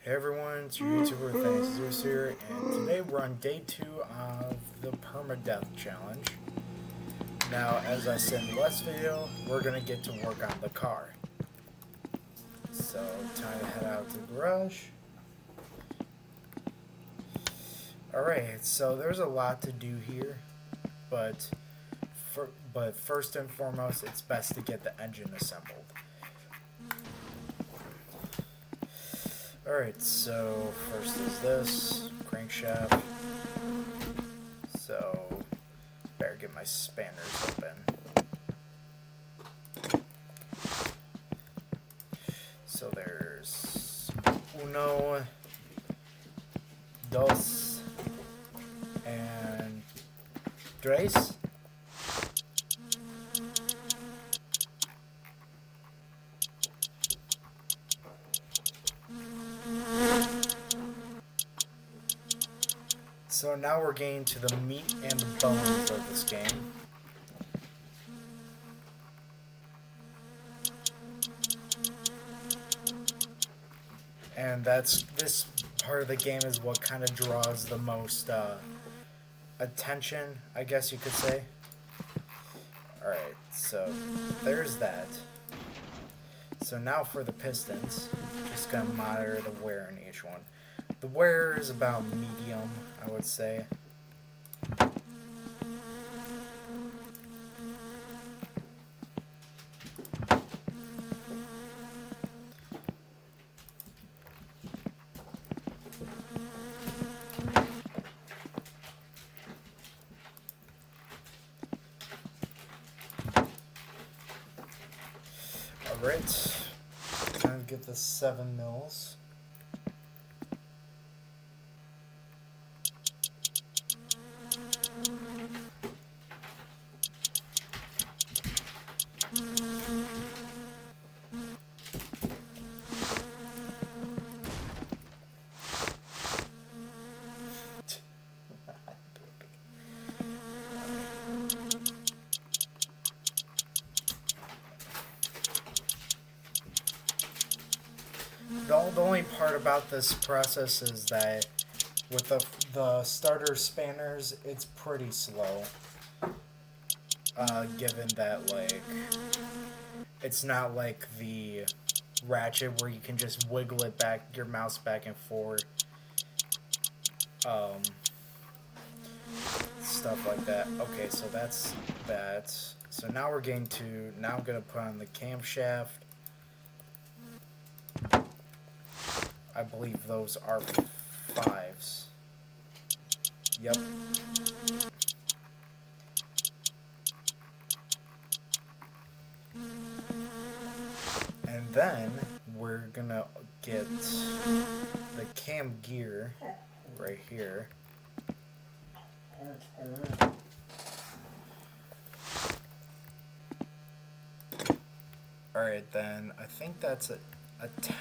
Hey everyone, it's your YouTuber Thanks Zeus here, and today we're on day 2 of the Permadeath challenge. Now, as I said in the last video, we're gonna get to work on the car. So, time to head out to the garage. Alright, so there's a lot to do here, but first and foremost, it's best to get the engine assembled. Alright, so first is this crankshaft. So, better get my spanners open. So there's uno, dos, and tres. So now we're getting to the meat and the bones of this game. And this part of the game is what kind of draws the most attention, I guess you could say. Alright, so there's that. So now for the pistons, just gonna monitor the wear in each one. The wear is about medium, I would say. Alright, time to get the 7 mils. The only part about this process is that with the starter spanners, it's pretty slow. Given that, like, it's not like the ratchet where you can just wiggle it back, your mouse back and forth. Stuff like that. Okay, so that's that. So now we're getting to, now I'm going to put on the camshaft. I believe those are 5s. Yep. And then we're gonna get the cam gear right here. Alright, then I think that's a 10.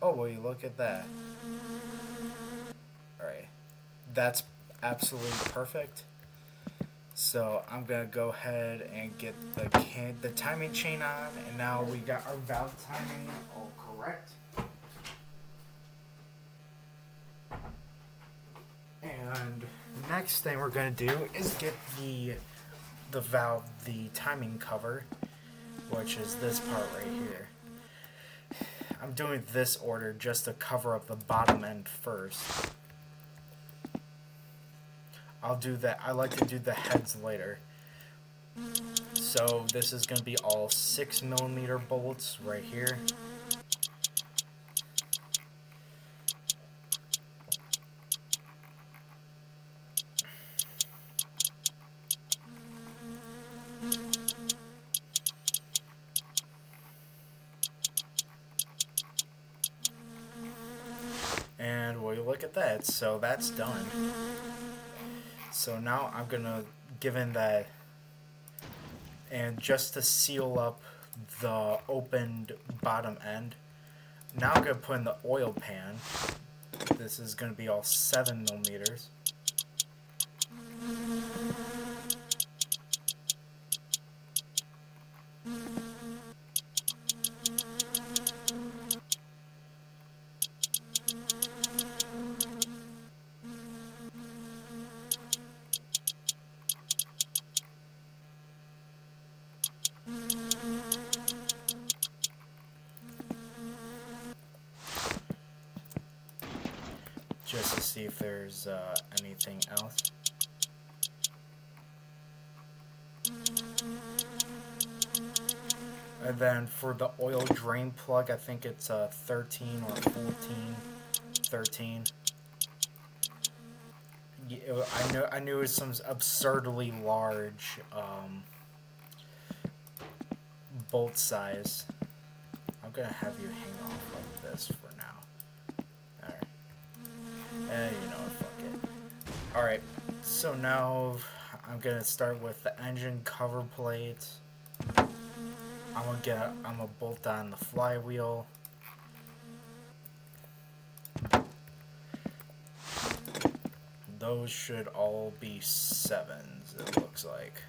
Oh, will you look at that? Alright. That's absolutely perfect. So I'm gonna go ahead and get the timing chain on, and now we got our valve timing all correct. And next thing we're gonna do is get the valve, the timing cover, which is this part right here. I'm doing this order just to cover up the bottom end first. I'll do that. I like to do the heads later. So this is going to be all 6mm bolts right here. And will you look at that? So that's done. So now I'm gonna, given that, and just to seal up the opened bottom end, now I'm gonna put in the oil pan. This is gonna be all 7mm. see if there's anything else. And then for the oil drain plug, I think it's 13 or 14. 13. I knew it was some absurdly large bolt size. I'm gonna have you hang off like this for now. Alright. You know what, fuck it. Alright, so now I'm gonna start with the engine cover plate. I'm gonna bolt on the flywheel. Those should all be 7s, it looks like.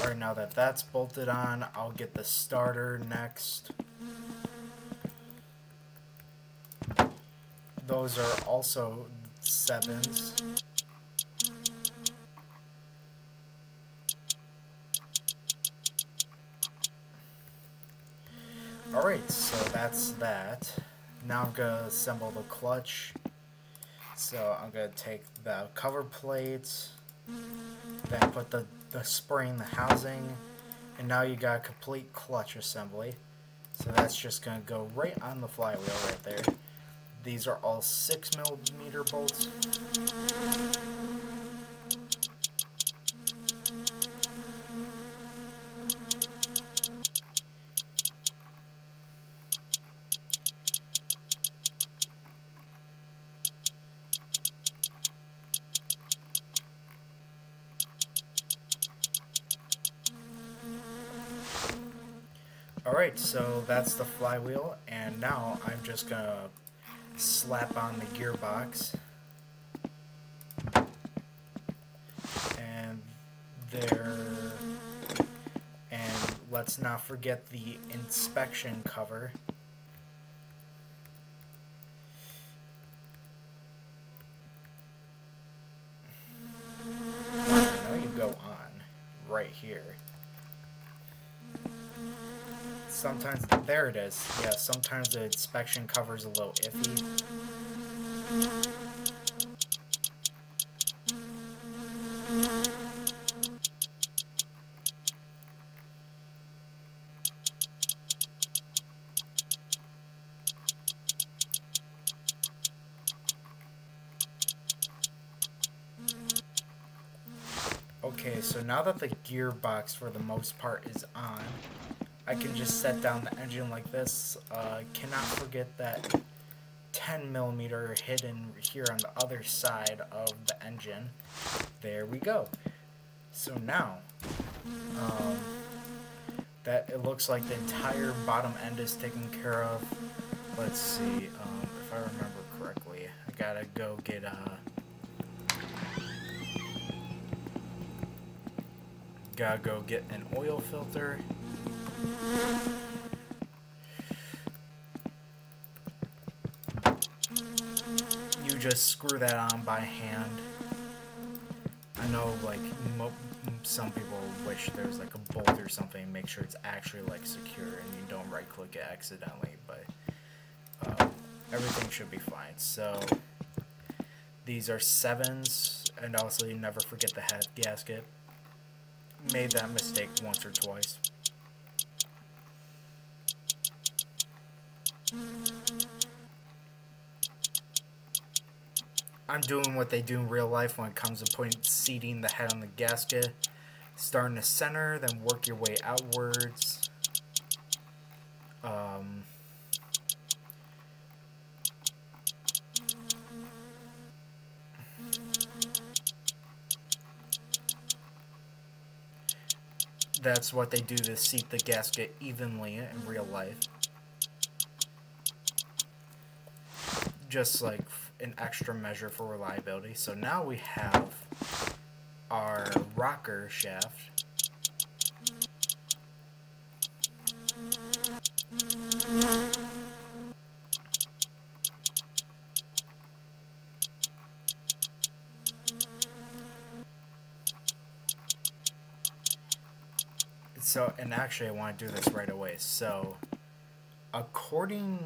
Alright, now that that's bolted on, I'll get the starter next. Those are also 7s. Alright, so that's that. Now I'm going to assemble the clutch. So I'm going to take the cover plates, then put the spring, the housing, and now you got a complete clutch assembly. So that's just going to go right on the flywheel right there. These are all 6mm bolts. Alright, so that's the flywheel, and now I'm just gonna slap on the gearbox. And there. And let's not forget the inspection cover. Now you go on right here. Sometimes, there it is. Yeah, sometimes the inspection cover's a little iffy. Okay, so now that the gearbox for the most part is on, I can just set down the engine like this. Cannot forget that 10mm hidden here on the other side of the engine. There we go. So now, that it looks like the entire bottom end is taken care of. Let's see, if I remember correctly, I gotta go get an oil filter. You just screw that on by hand. I know, like, some people wish there was like a bolt or something, make sure it's actually like secure and you don't right click it accidentally, but everything should be fine. So these are 7s, and also you never forget the head gasket. Made that mistake once or twice. I'm doing what they do in real life when it comes to seating the head on the gasket. Start in the center, then work your way outwards. That's what they do to seat the gasket evenly in real life. Just like an extra measure for reliability. So now we have our rocker shaft. So, and actually I want to do this right away. So, according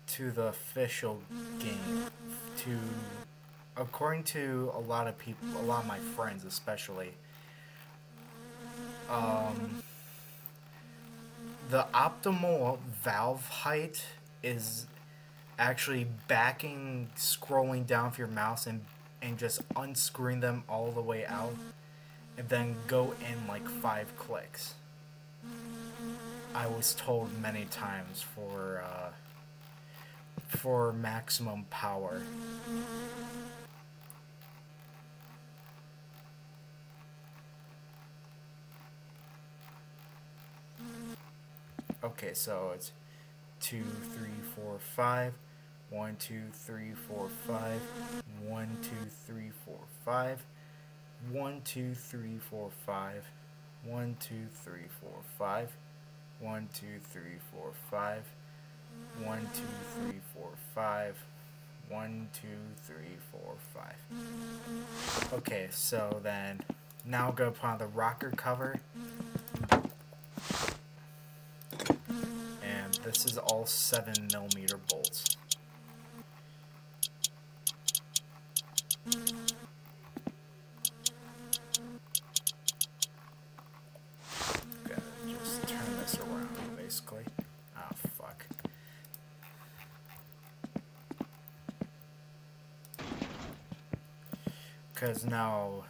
to the official game, according to a lot of people, a lot of my friends especially, the optimal valve height is actually scrolling down with your mouse and just unscrewing them all the way out, and then go in like 5 clicks. I was told many times for maximum power. Okay, so it's 2, 3, 4, 5. 1, 2, 3, 4, 5. 1, 2, 3, 4, 5. 1, 2, 3, 4, 5. 1, 2, 3, 4, 5. 1, 2, 3, 4, 5. 1, 2, 3, 4, 5. 1, 2, 3, 4, 5. Okay, so then now go upon the rocker cover. And this is all 7mm bolts. Gotta just turn this around, basically. Ah, fuck. Because now,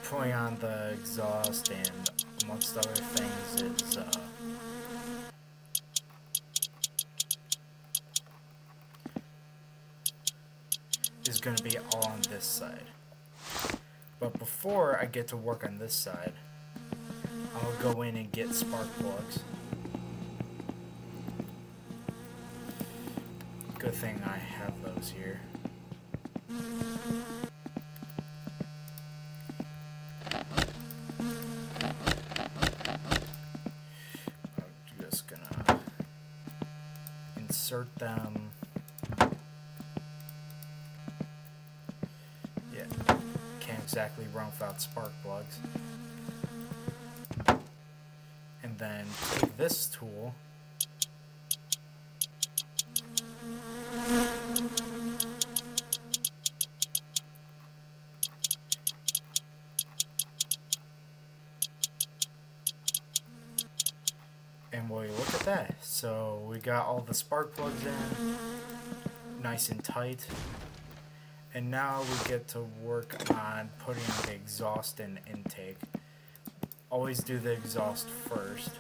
putting on the exhaust and amongst other things is going to be all on this side. But before I get to work on this side, I'll go in and get spark plugs. Good thing I have those here. I'm just gonna insert them. Yeah, can't exactly run without spark plugs. And then take this tool and will you look at that? So we got all the spark plugs in, nice and tight. And now we get to work on putting the exhaust and intake. Always do the exhaust first.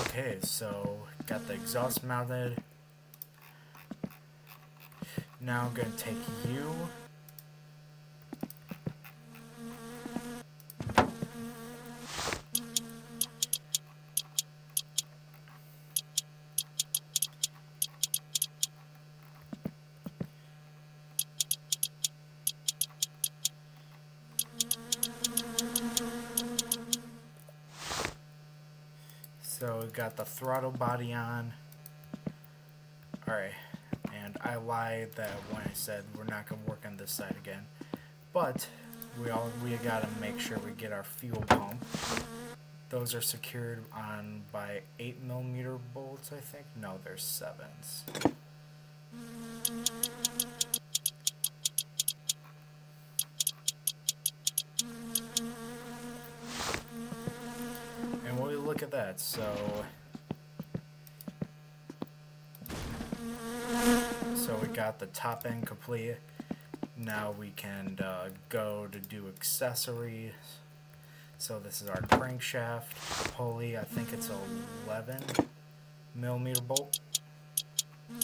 Okay, so got the exhaust mounted. Now I'm going to take you. So we got the throttle body on. Alright, and I lied that when I said we're not going to work on this side again. But we gotta make sure we get our fuel pump. Those are secured on by 8mm bolts, I think. No, they're 7s. And will you look at that? So we got the top end complete. Now we can go to do accessories. So this is our crankshaft pulley. I think it's a 11mm bolt. And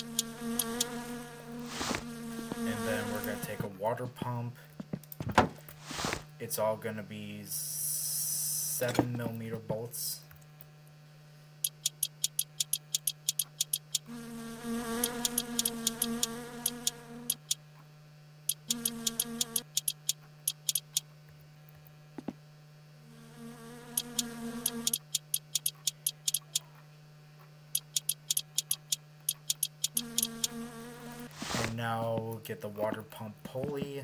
then we're going to take a water pump. It's all going to be 7mm bolts. get the water pump pulley.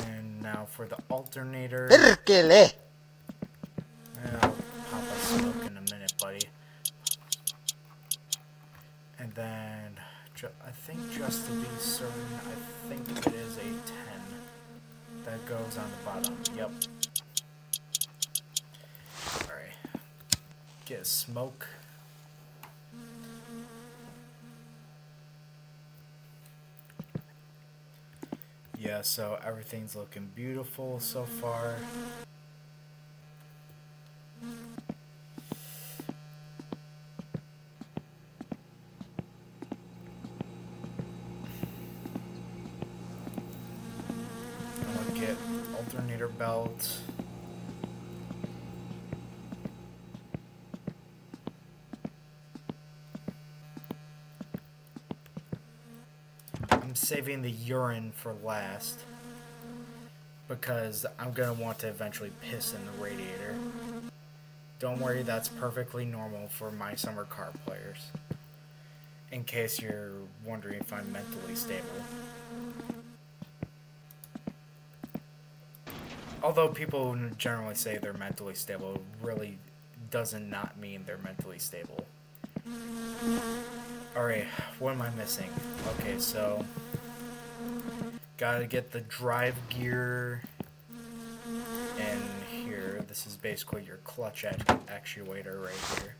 And now for the alternator. Perkele. I'll pop a smoke in a minute, buddy. And then, I think just to be certain, I think it is a 10 that goes on the bottom. Yep. Alright. Get smoke. Yeah, so everything's looking beautiful so far. I'm gonna get alternator belt. I'm saving the urine for last because I'm gonna want to eventually piss in the radiator. Don't worry, that's perfectly normal for my summer car players. In case you're wondering if I'm mentally stable. Although people generally say they're mentally stable, it really doesn't not mean they're mentally stable. Alright, what am I missing? Okay, so gotta get the drive gear in here. This is basically your clutch actuator right here.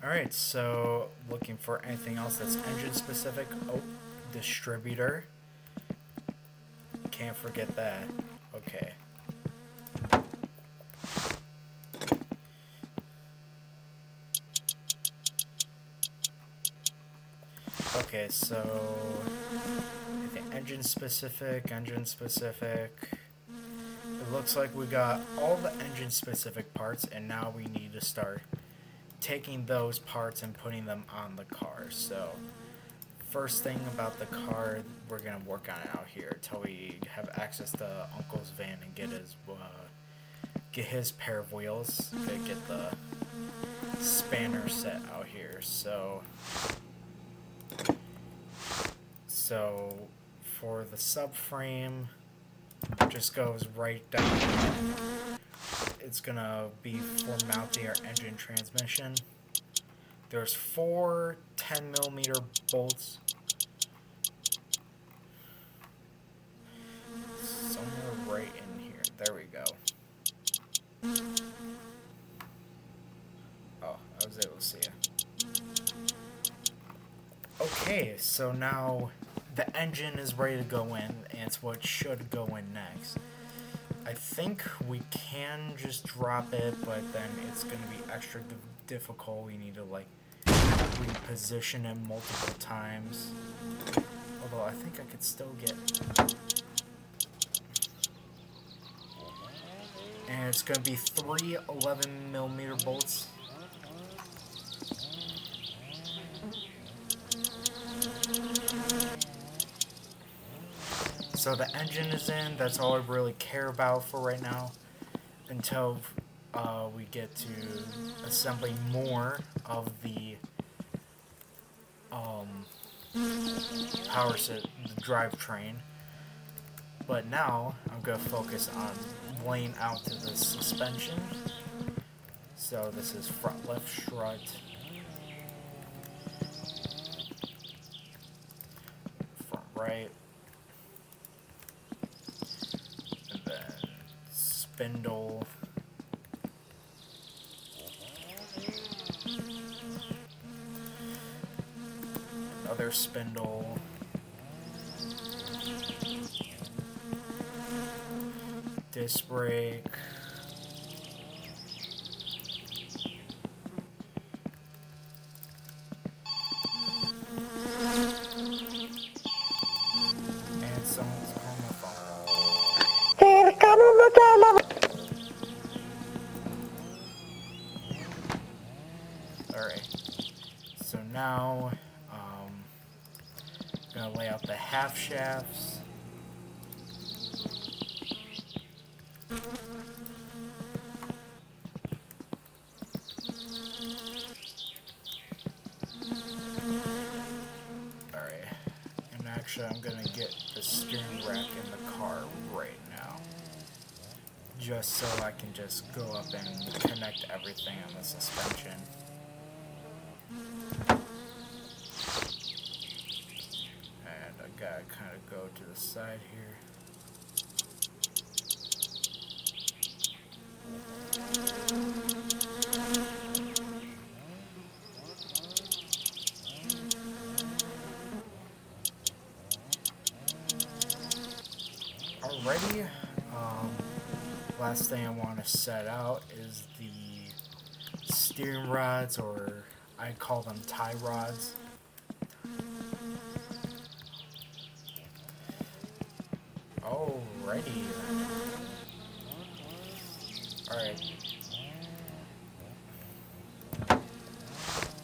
Alright, so looking for anything else that's engine specific. Oh, distributor. Can't forget that. Okay. Okay, so I think engine specific. It looks like we got all the engine specific parts, and now we need to start taking those parts and putting them on the car. So first thing about the car, we're gonna work on it out here until we have access to Uncle's van and get his pair of wheels. Gotta get the spanner set out here. So for the subframe, it just goes right down. It's gonna be for mounting our engine transmission. There's 4 10mm bolts somewhere right in here. There we go. Oh, I was able to see it. Okay, so now the engine is ready to go in, and it's what should go in next. I think we can just drop it, but then it's going to be extra difficult. We need to like reposition it multiple times. Although I think I could still get... And it's going to be 3 11mm bolts. So the engine is in. That's all I really care about for right now, until we get to assembling more of the the drivetrain. But now I'm gonna focus on laying out to the suspension. So this is front left strut, front right, and then spindle, other spindle. Disc brake. And someone's on the phone. Alright. So now, I'm gonna lay out the half shafts. Alright. And actually, I'm gonna get the steering rack in the car right now. Just so I can just go up and connect everything on the suspension. And I gotta kind of go to the side here. Alrighty, last thing I want to set out is the steering rods, or I call them tie rods. Alrighty. Alright.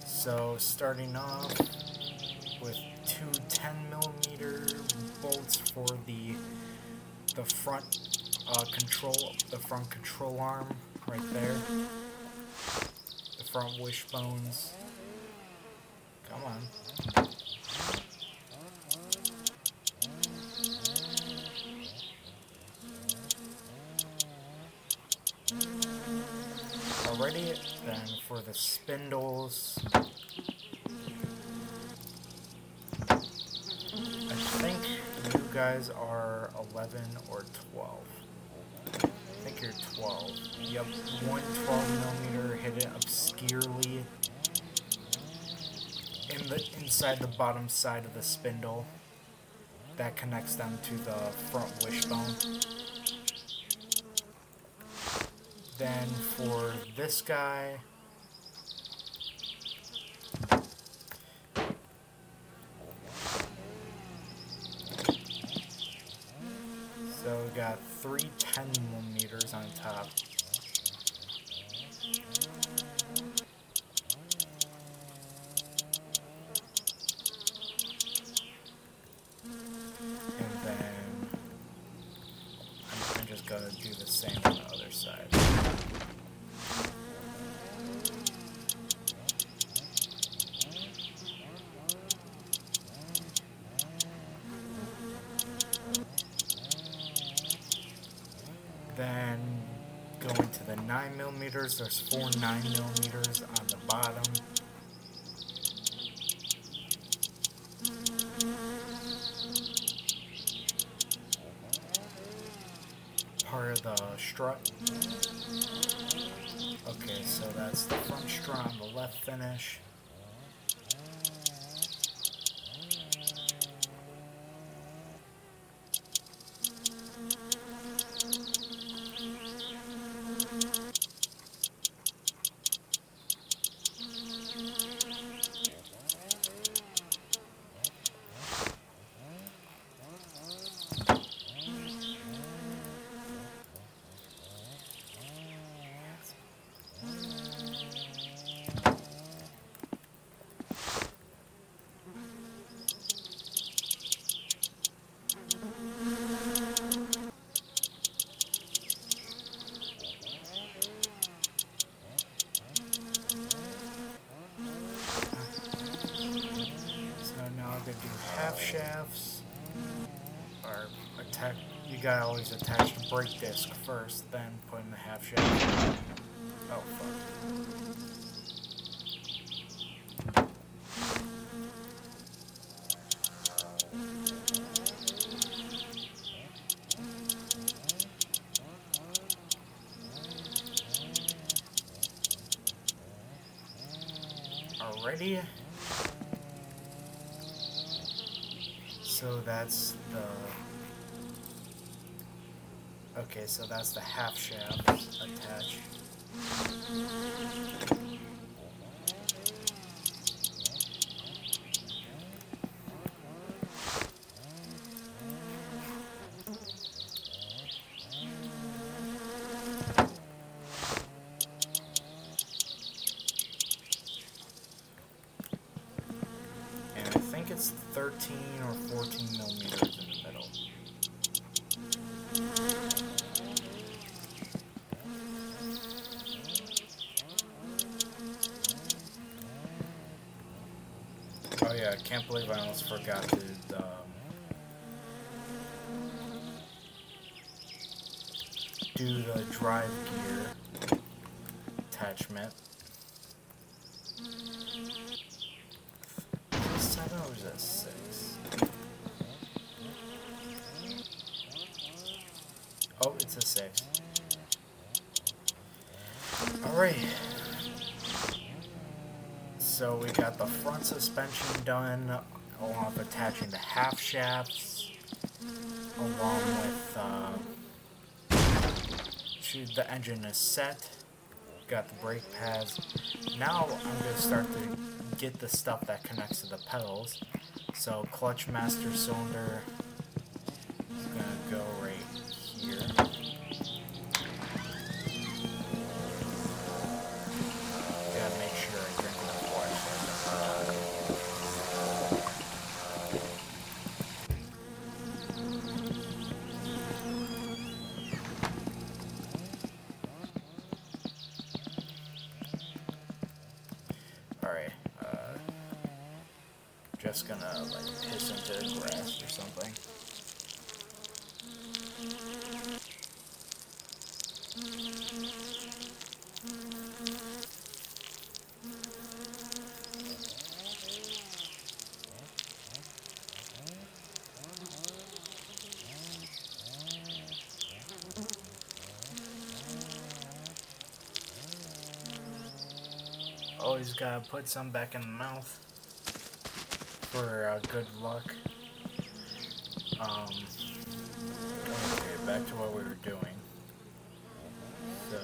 So starting off with two 10mm bolts for the front the front control arm right there, the front wishbones. Come on. Alrighty, then for the spindles, I think you guys are 11 or 12. I think you're 12. Yep, one 12mm, hit it obscurely inside the bottom side of the spindle. That connects them to the front wishbone. Then for this guy, so we got three 10mm on top. And then I'm just gonna do the same on the other side. Then going to the 9mm, there's four 9mm on the bottom. Part of the strut. Okay, so that's the front strut on the left finish. Half shafts are attached. You gotta always attach the brake disc first, then put in the half shaft. Oh fuck. Alrighty. so that's the... Okay, so that's the half shaft attached. And I think it's 13 or 14 millimeters in the middle. Oh yeah, I can't believe I almost forgot to do the drive gear attachment. Is it 7 or is it 6? Oh, it's a 6. Alright. So we got the front suspension done, along with attaching the half shafts, along with the engine is set. Got the brake pads. Now I'm going to start to get the stuff that connects to the pedals. So clutch master cylinder is going to go right here. Gotta make sure I drink enough water so Alright, just gonna like piss into the grass or something. Always gotta put some back in the mouth for good luck. Okay, back to what we were doing. So...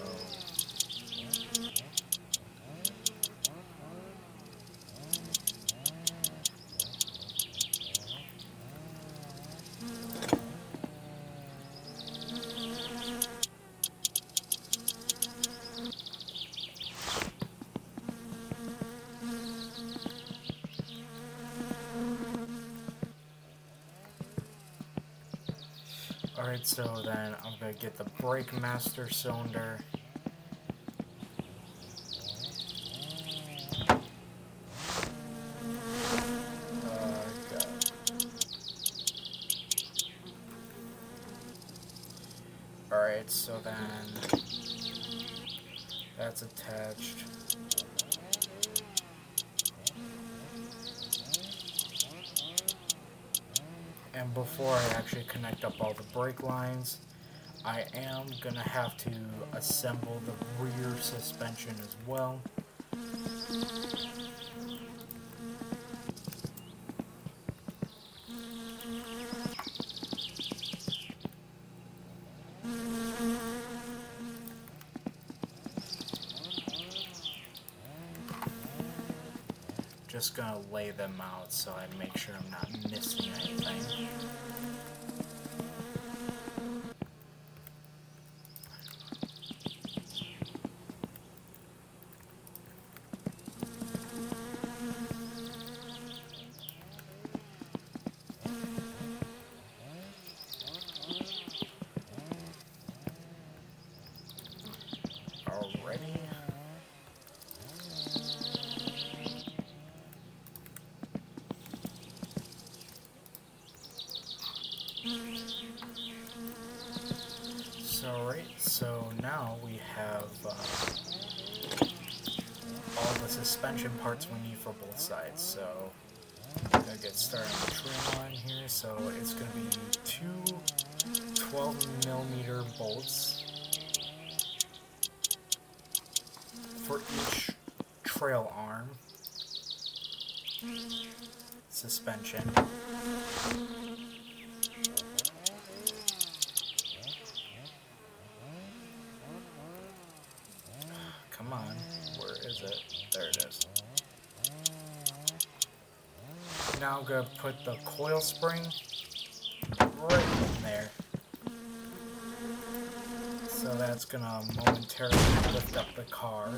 Alright, so then I'm going to get the brake master cylinder. Alright, so then that's attached. And before I actually connect up all the brake lines, I am going to have to assemble the rear suspension as well. Just going to lay them out so I make sure I'm not missing anything. Alrighty. So now we have all the suspension parts we need for both sides. So I'm going to get started on the trim line here. So it's going to be two 12mm bolts for each trail arm. suspension. Come on, where is it? There it is. Now I'm going to put the coil spring right in there. So that's going to momentarily lift up the car.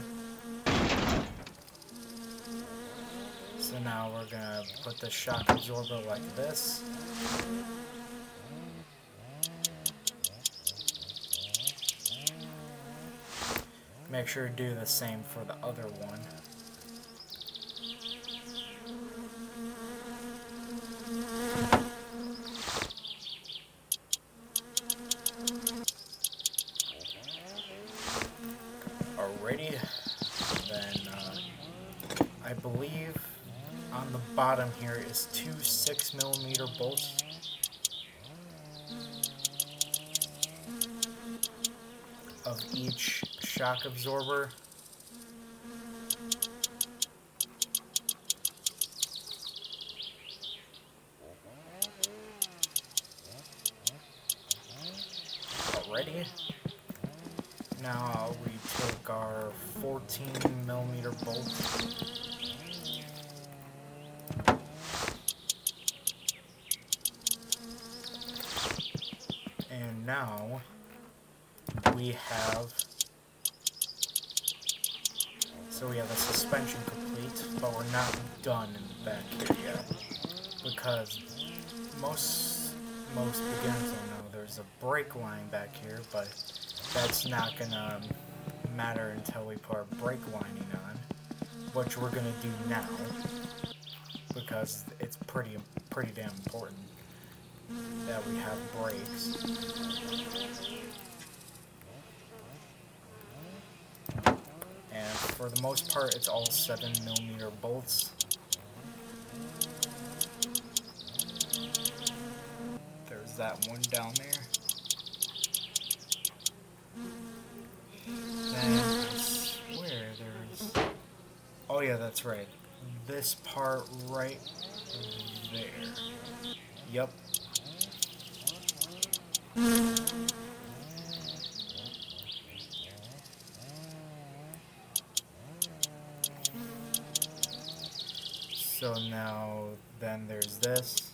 So now we're going to put the shock absorber like this. Make sure to do the same for the other one. Alrighty, then I believe on the bottom here is 2 6mm bolts. Of each shock absorber. Alrighty. Now we take our 14mm bolt. And now we have, so we have the suspension complete, but we're not done in the back here yet, because most beginners don't know there's a brake line back here, but that's not gonna matter until we put our brake lining on, which we're gonna do now, because it's pretty damn important that we have brakes. And for the most part, it's all 7mm bolts. There's that one down there. Then I swear there's... Oh yeah, that's right. This part right there. Yep. So now, then there's this.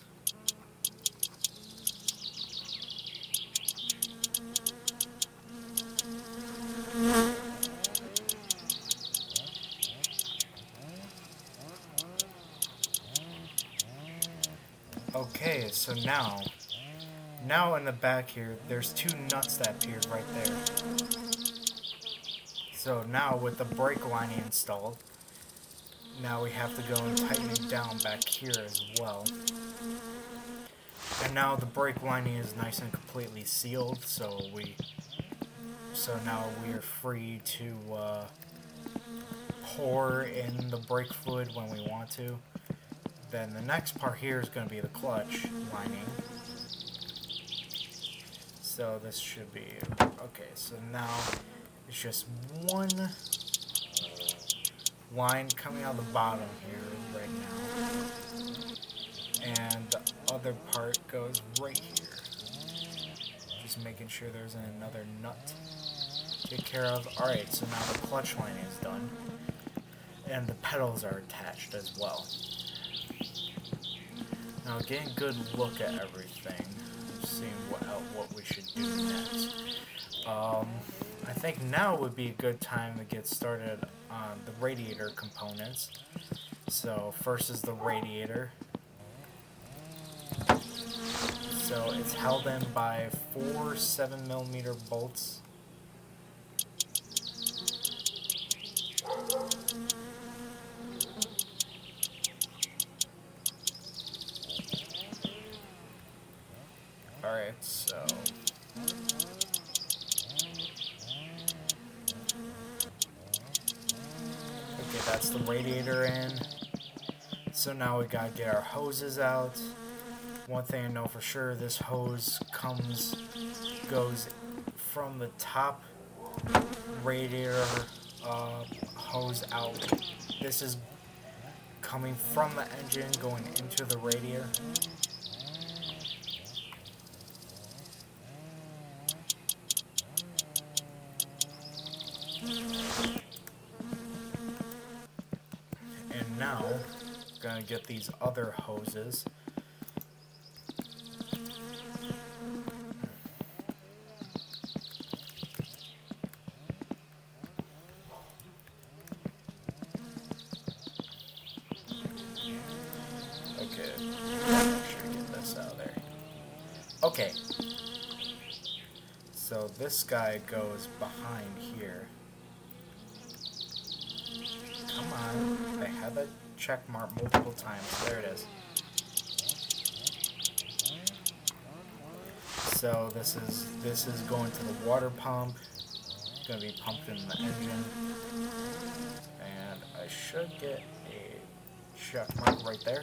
Okay, so now in the back here, there's 2 nuts that appeared right there. So now with the brake lining installed, now we have to go and tighten it down back here as well. And now the brake lining is nice and completely sealed, so now we are free to pour in the brake fluid when we want to. Then the next part here is going to be the clutch lining. So this should be okay. So now it's just one line coming out the bottom here right now, and the other part goes right here. Just making sure there's another nut to take care of. Alright, so now the clutch lining is done, and the pedals are attached as well. Now getting a good look at everything, seeing what we should do next. I think now would be a good time to get started on the radiator components. So first is the radiator. So it's held in by 4 7mm bolts. Alright, so... Okay, that's the radiator in. So now we gotta get our hoses out. One thing I know for sure, this hose goes from the top radiator hose out. This is coming from the engine going into the radiator. And now, gonna get these other hoses. Okay, make sure to get this out of there. Okay, so this guy goes behind here. Come on, I have a check mark multiple times. There it is. So this is going to the water pump. It's gonna be pumped in the engine, and I should get a check mark right there.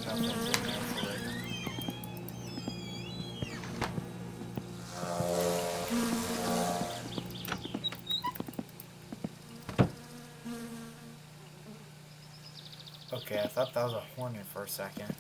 Nothing's in there for it. Okay, I thought that was a Hornet for a second.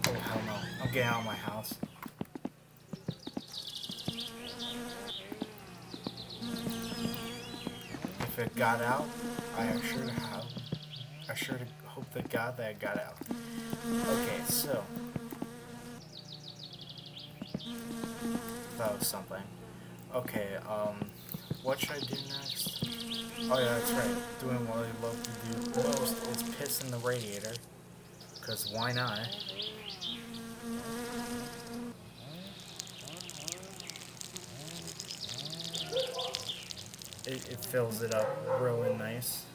Oh hell no, I'm getting out of my house. If it got out, I sure to hope to God that it got out. Okay, so that was something. Okay, what should I do next? Oh yeah, that's right. Doing what I love to do most is piss in the radiator. Cause why not? It fills it up really nice.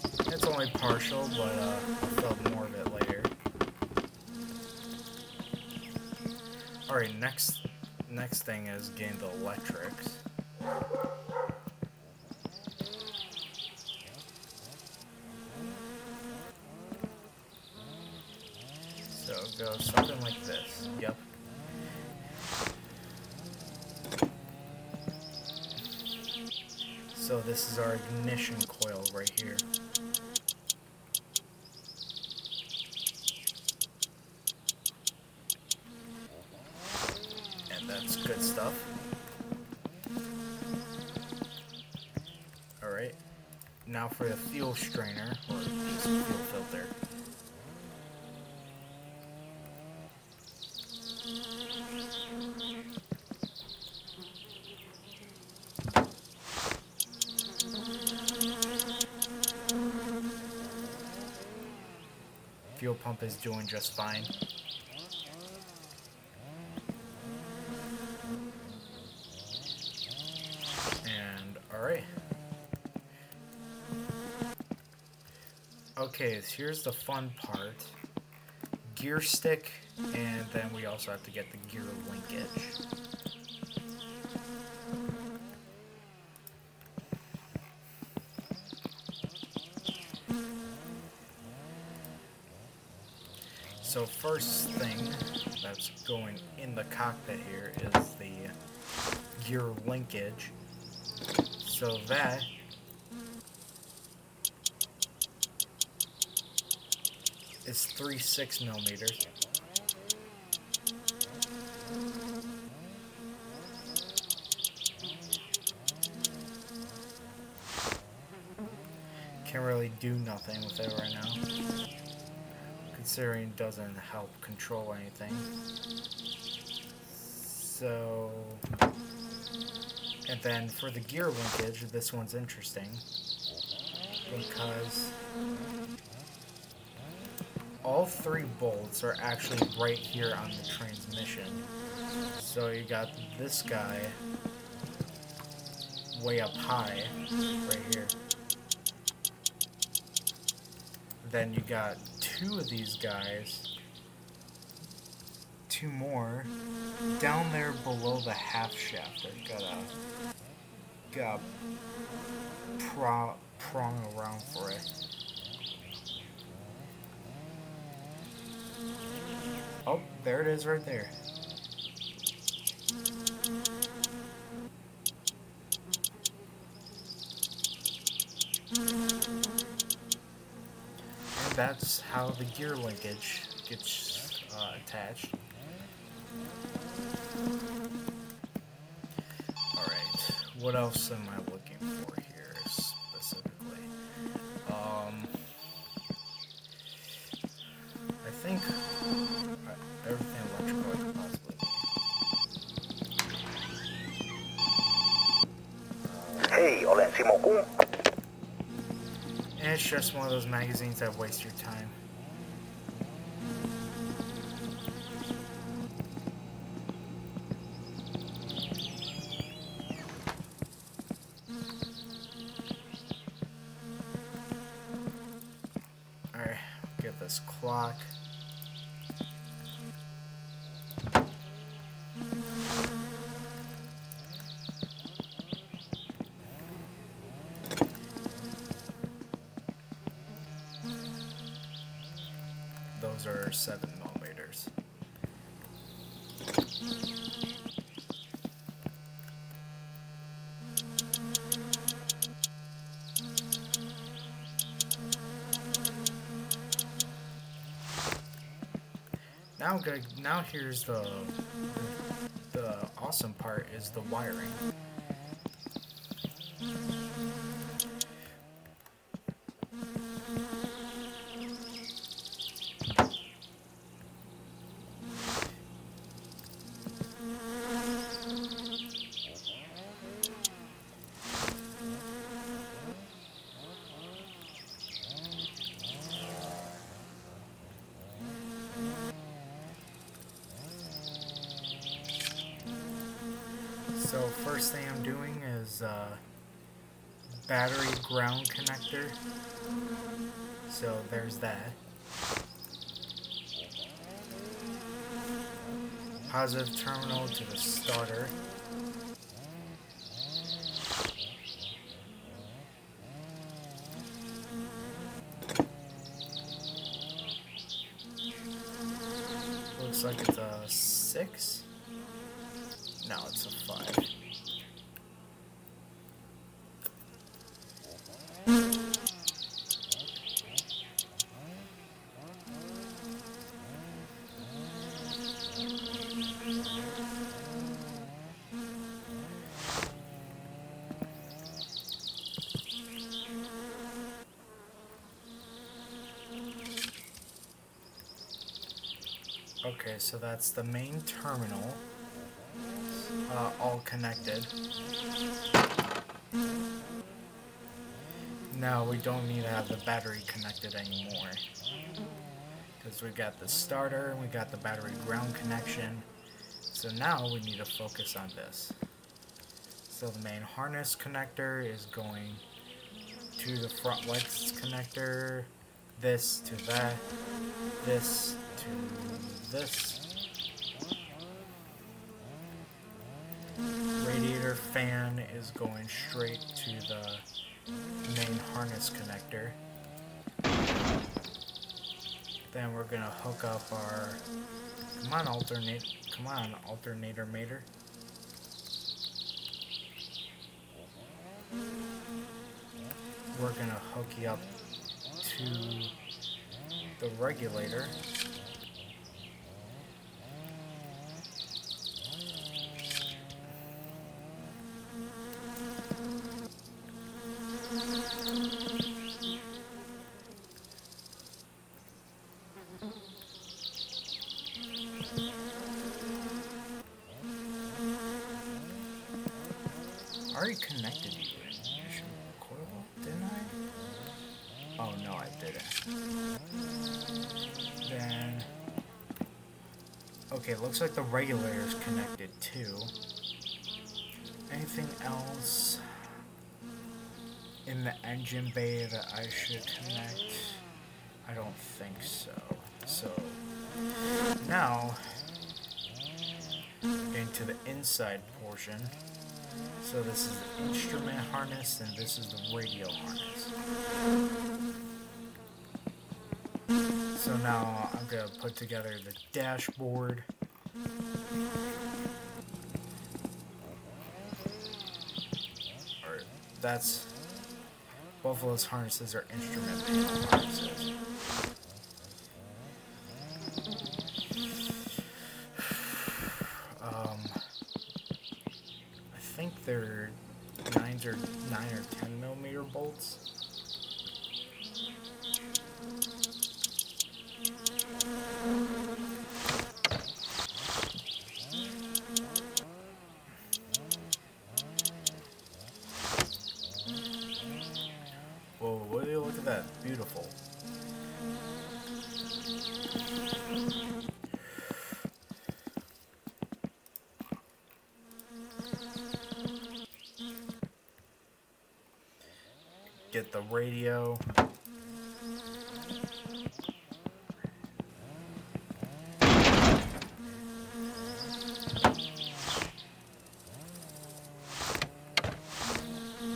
It's only partial, but I'll fill more of it later. Alright, next thing is getting the electrics. So it goes something like this. Yep. So this is our ignition coil right here. And that's good stuff. Alright. Now for the fuel strainer, or fuel filter. Fuel pump is doing just fine. And alright. Okay, so here's the fun part. Gear stick, and then we also have to get the gear linkage. So first thing that's going in the cockpit here is the gear linkage. So that is 3/6 millimeters. Can't really do nothing with it right now, considering it doesn't help control anything. So, and then for the gear linkage, this one's interesting because all 3 bolts are actually right here on the transmission. So you got this guy way up high, right here. Then you got two of these guys, two more, down there below the half shaft. They've got a prong around for it. Oh, there it is right there. And that's how the gear linkage gets attached. Alright, what else am I looking for here specifically? I think everything electrical I could possibly need. Hei, olen Simo Kun. And it's just one of those magazines that waste your time. Alright, get this clock. Those are 7mm. Now here's the awesome part is the wiring. So first thing I'm doing is battery ground connector. So there's that. Positive terminal to the starter. Looks like it's a 6. No, it's a 5. Okay, so that's the main terminal, all connected. Now we don't need to have the battery connected anymore, because we got the starter and we got the battery ground connection. So now we need to focus on this. So the main harness connector is going to the front lights connector, this to that, this to this. Radiator fan is going straight to the main harness connector. Then we're gonna hook up our alternator mater. We're gonna hook you up to the regulator. I already connected you to ignition coil, didn't I? Oh no, I didn't. Then, okay, looks like the regulator is connected too. Anything else? in the engine bay that I should connect? I don't think so. So now getting to the inside portion. So this is the instrument harness and this is the radio harness. So now I'm going to put together the dashboard. Or that's both of those harnesses are instrument panel harnesses. I think they're 9 or 10 millimeter bolts. Whoa, will you look at that? Beautiful. Get the radio.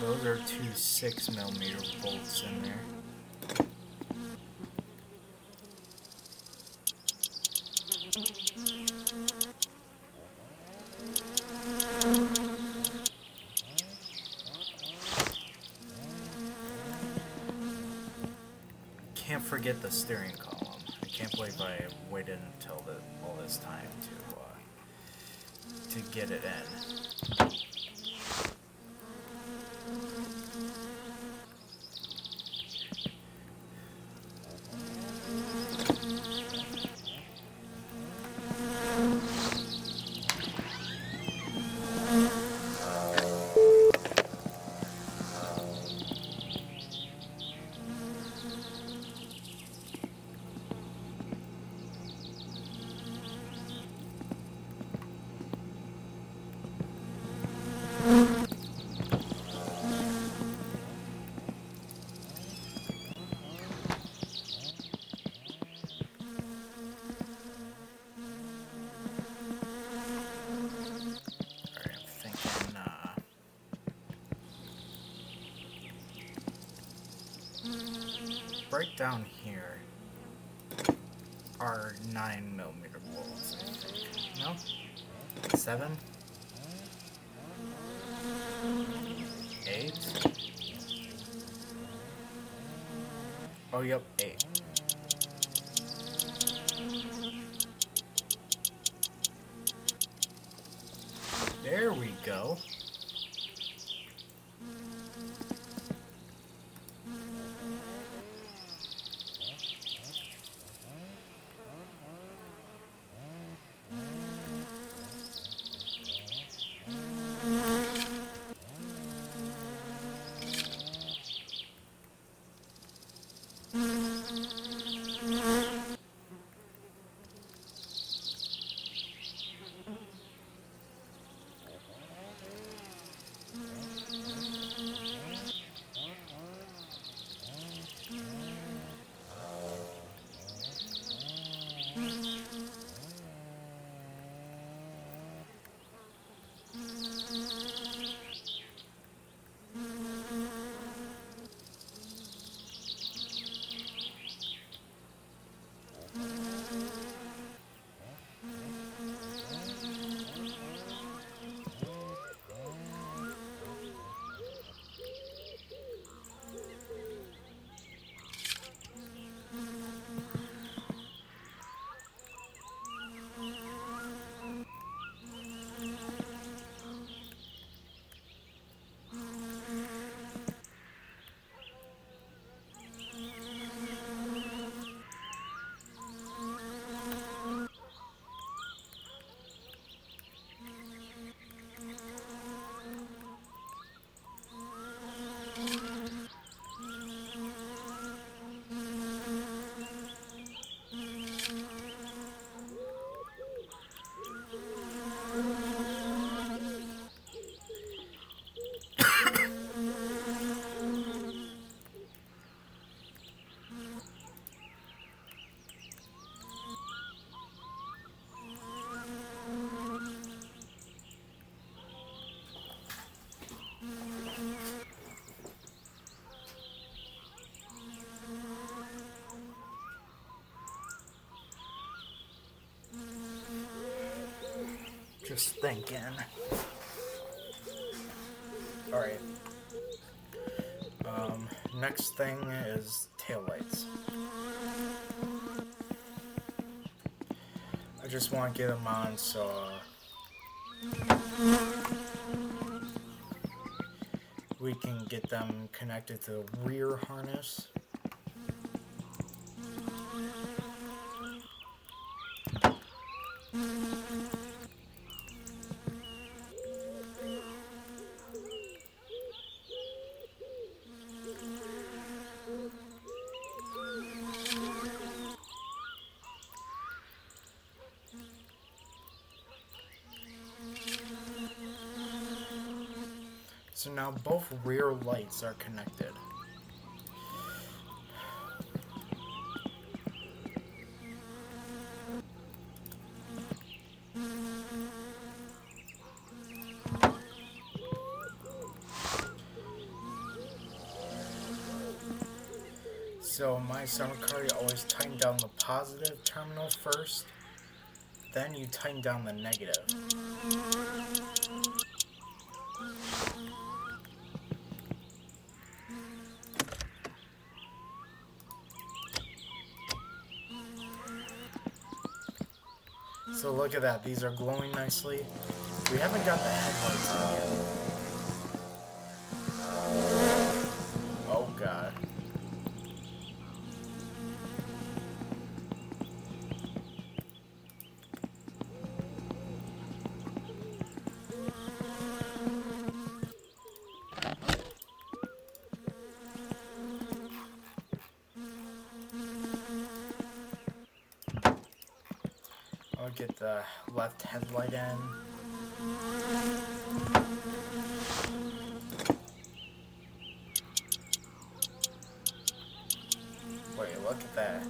Those are two 6 millimeter bolts in there. Can't forget the steering column. I can't believe I waited until all this time to get it in. Right down here are 9 millimeter bolts, I think. No? 7? 8? Oh, yep, 8. There we go. Just thinking. Alright. Next thing is taillights. I just want to get them on so we can get them connected to the rear harness. So now both rear lights are connected. So my summer car, you always tighten down the positive terminal first, then you tighten down the negative. So look at that, these are glowing nicely. We haven't got the headlights on yet. Oh god. I'll get the left headlight in. Wait, look at that.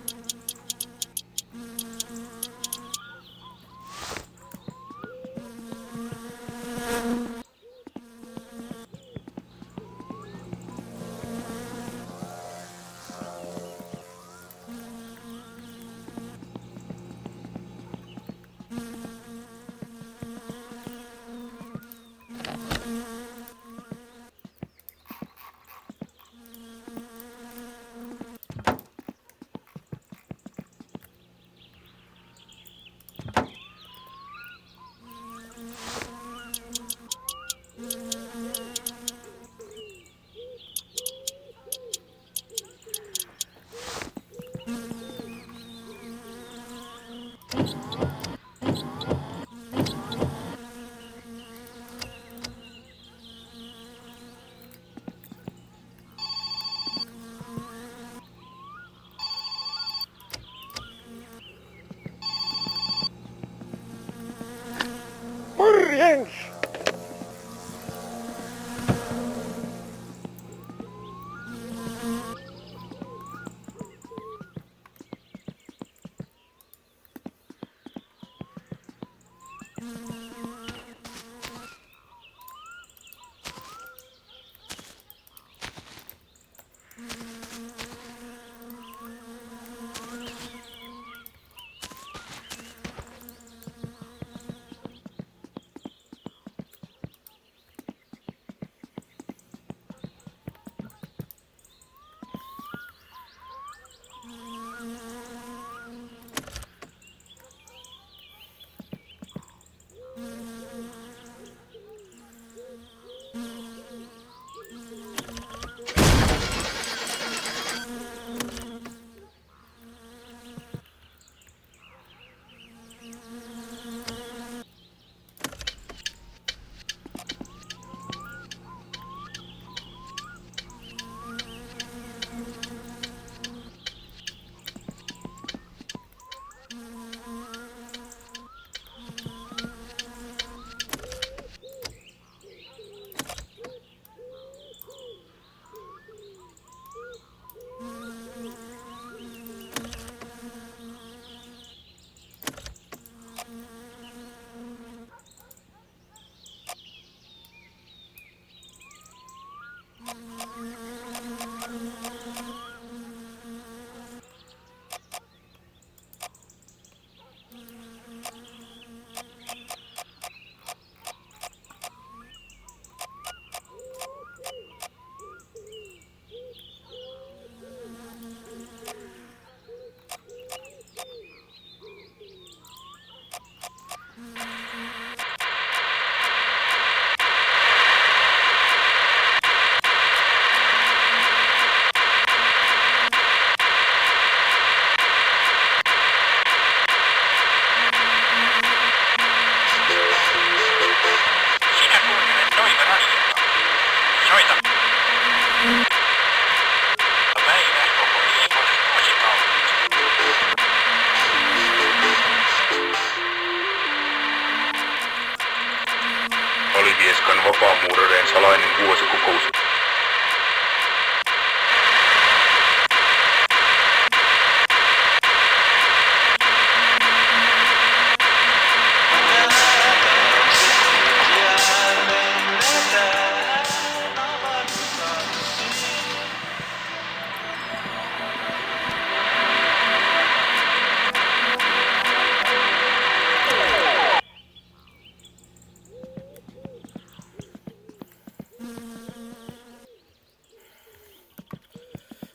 salainen vuosikokous.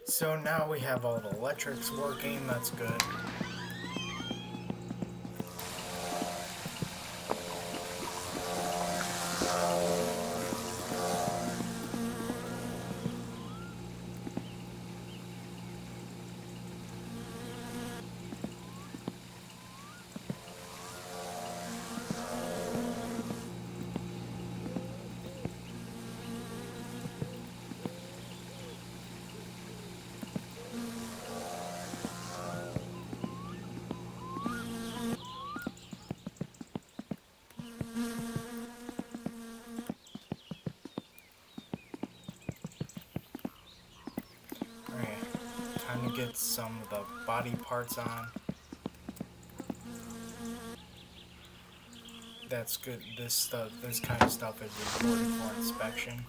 So now we have all the electrics working, that's good. Time to get some of the body parts on. That's good. This kind of stuff is important for inspection.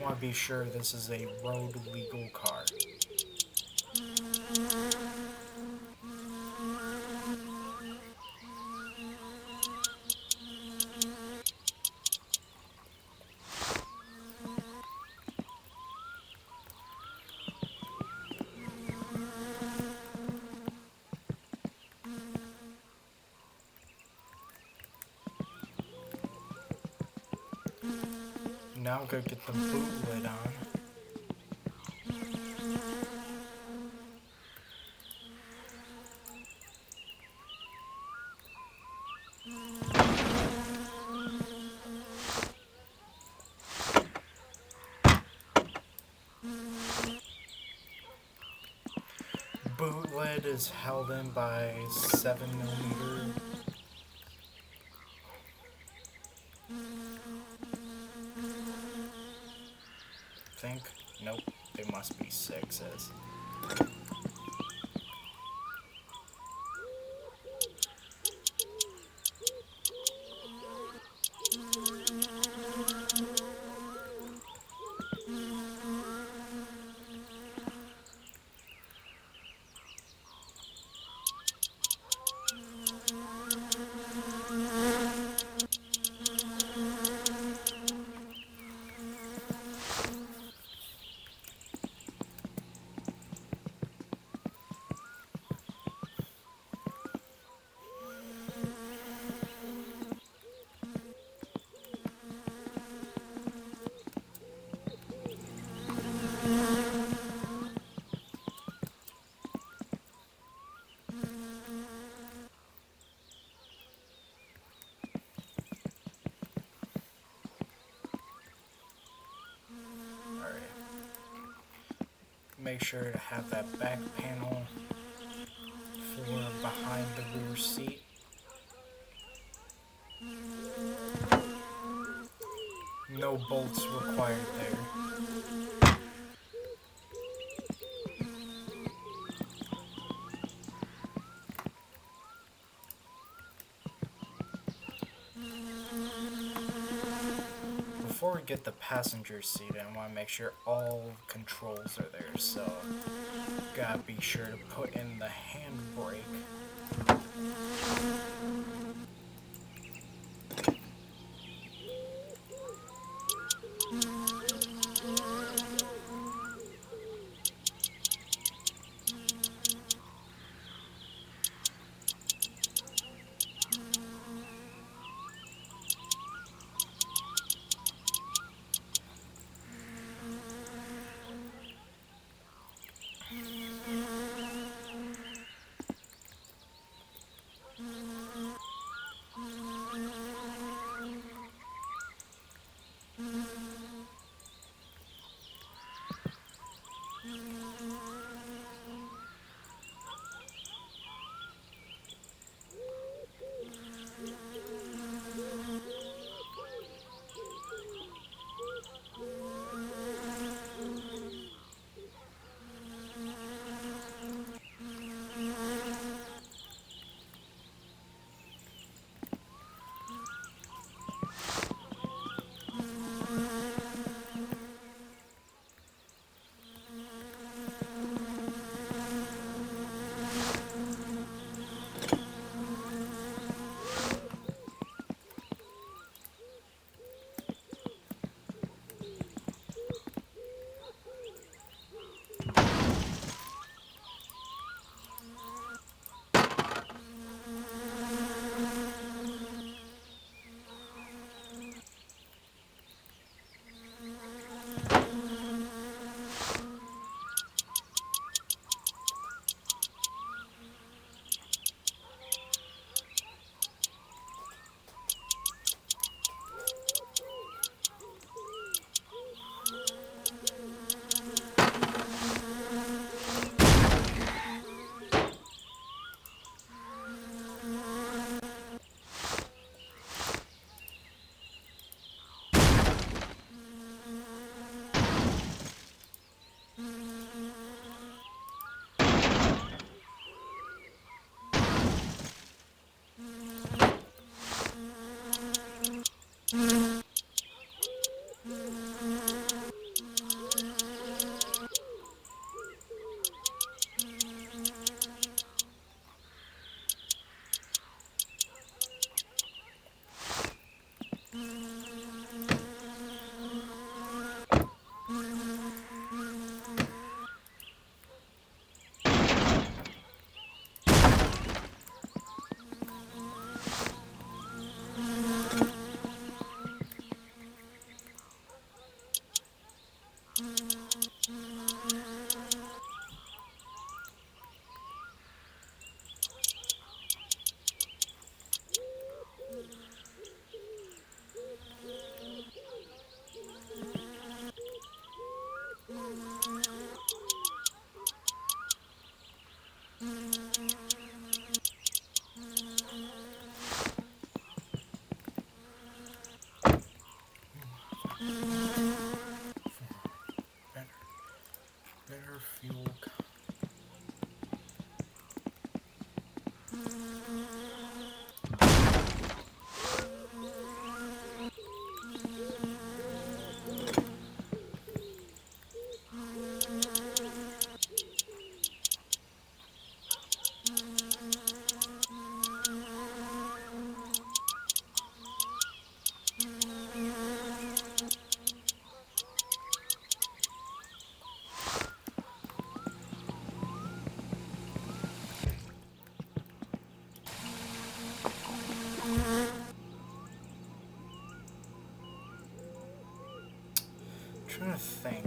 Want to be sure this is a road legal car. Now I'm gonna get the boot lid on. Boot lid is held in by 7mm. Think? Nope. They must be 6s. Make sure to have that back panel for behind the rear seat. No bolts required there. Before we get the passenger seat in, I want to make sure all controls are there, so gotta be sure to put in the handbrake. fuel. Trying to think.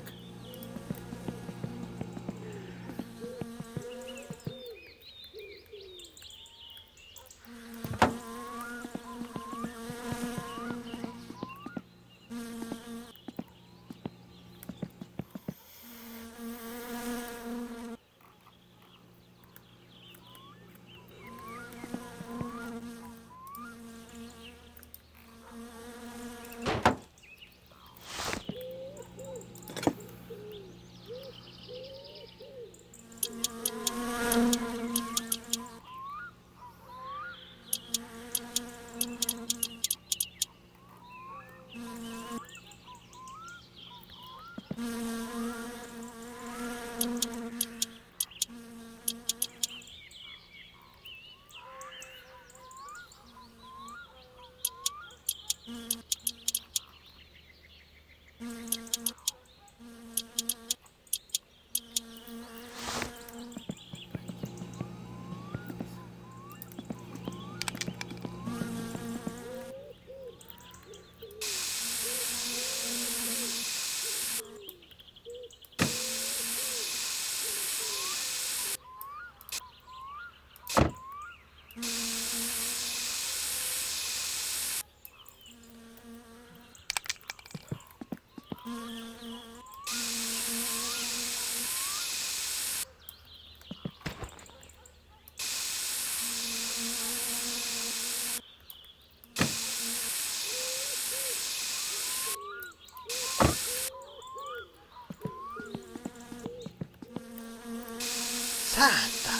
Santa!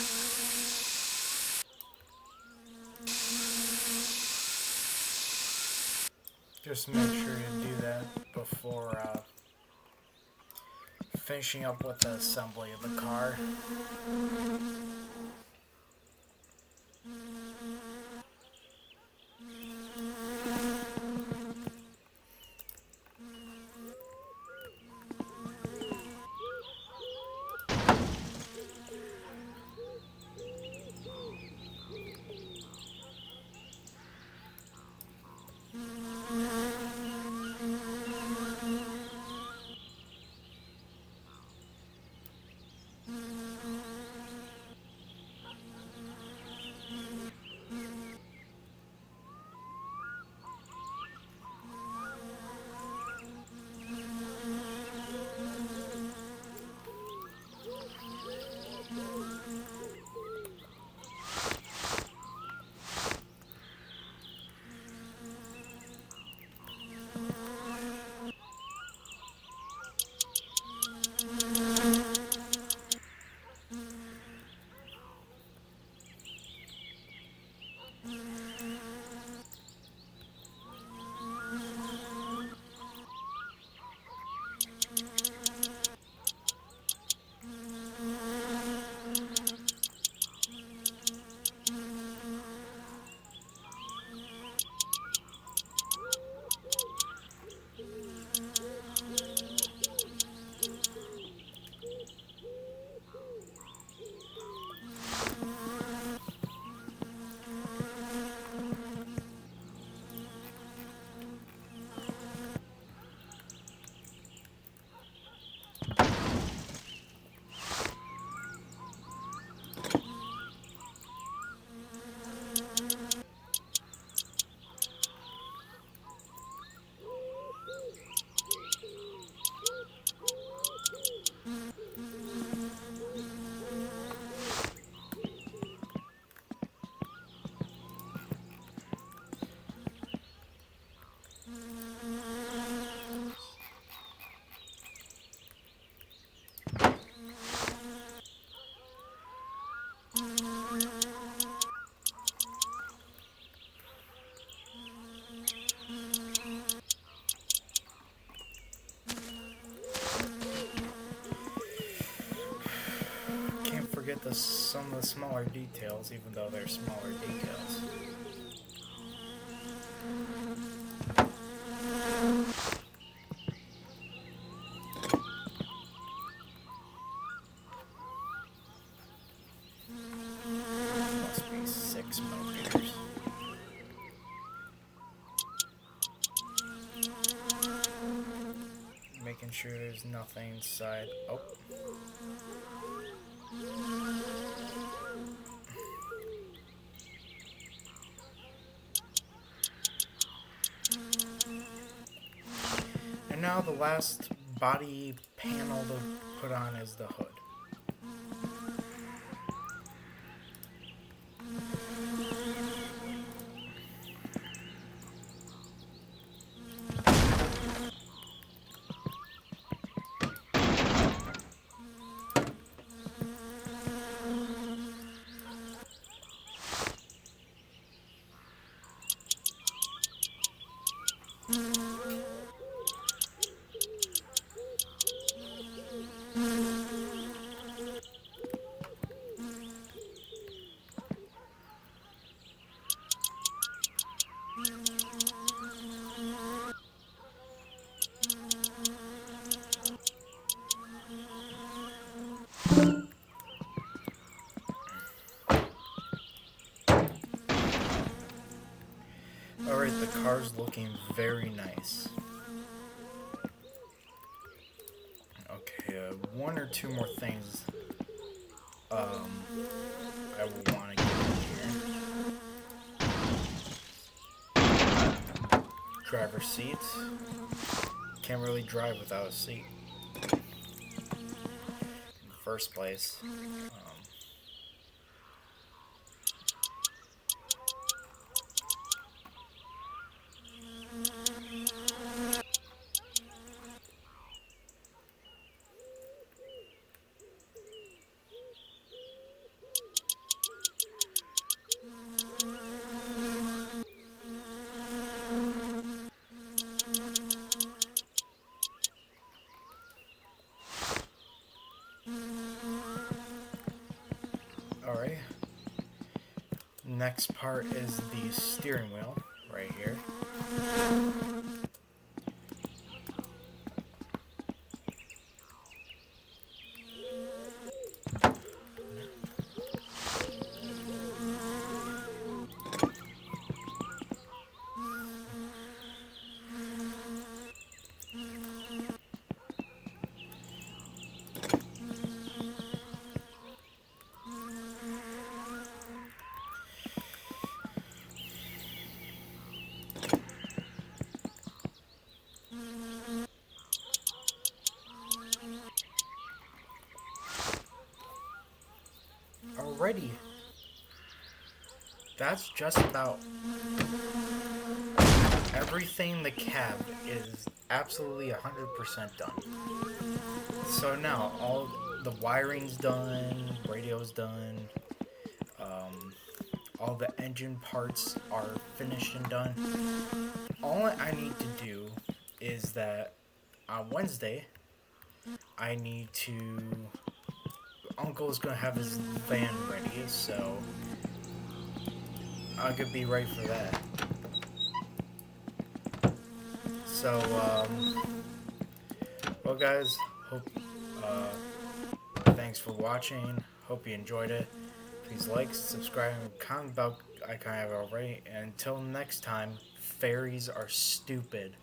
Just make sure you do that before finishing up with the assembly of the car. forget some of the smaller details, even though they're smaller details. Must be 6 millimeters. Making sure there's nothing inside. Oh. And now the last body panel to put on is the hood. Alright, the car's looking very nice. Okay, one or two more things I will want to get in here. Driver's seat. Can't really drive without a seat. In the first place. Alright. Next part is the steering wheel, right here. Alrighty. That's just about everything in the cab is absolutely 100% done. So now all the wiring's done, radio's done, all the engine parts are finished and done. All I need to do is that on Wednesday, I need to... Uncle's gonna have his van ready, so I could be right for that. So, well guys, hope, thanks for watching. Hope you enjoyed it. Please like, subscribe, and comment about icon I have already. And until next time, fairies are stupid.